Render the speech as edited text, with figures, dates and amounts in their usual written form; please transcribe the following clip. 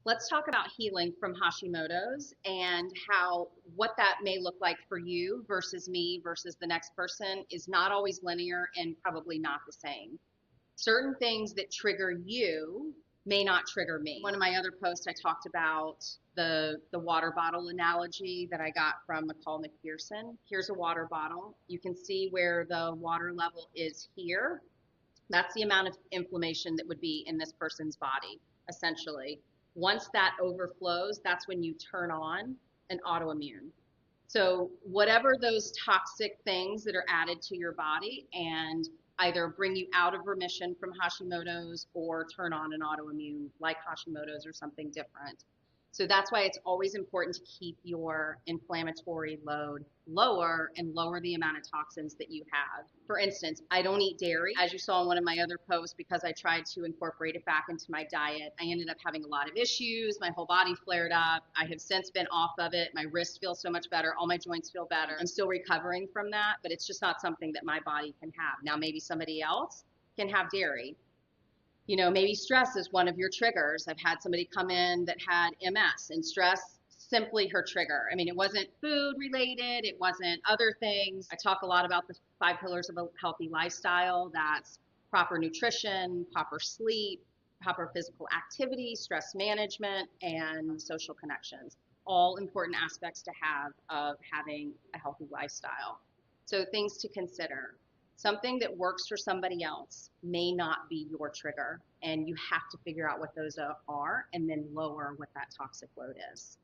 Let's talk about healing from Hashimoto's and how what that may look like for you versus me versus the next person is not always linear and probably not the same. Certain things that trigger you may not trigger me. One of my other posts, I talked about the water bottle analogy that I got from McCall McPherson. Here's a water bottle. You can see where the water level is here. That's the amount of inflammation that would be in this person's body, essentially. Once that overflows, that's when you turn on an autoimmune. So whatever those toxic things that are added to your body and either bring you out of remission from Hashimoto's or turn on an autoimmune like Hashimoto's or something different. So that's why it's always important to keep your inflammatory load lower and lower the amount of toxins that you have. For instance, I don't eat dairy, as you saw in one of my other posts, because I tried to incorporate it back into my diet. I ended up having a lot of issues. My whole body flared up. I have since been off of it. My wrist feels so much better. All my joints feel better. I'm still recovering from that, but it's just not something that my body can have. Now, maybe somebody else can have dairy. Maybe stress is one of your triggers. I've had somebody come in that had MS and stress simply her trigger. I mean, it wasn't food related, it wasn't other things. I talk a lot about the 5 pillars of a healthy lifestyle. That's proper nutrition, proper sleep, proper physical activity, stress management, and social connections. All important aspects to have of having a healthy lifestyle. So things to consider. Something that works for somebody else may not be your trigger, and you have to figure out what those are and then lower what that toxic load is.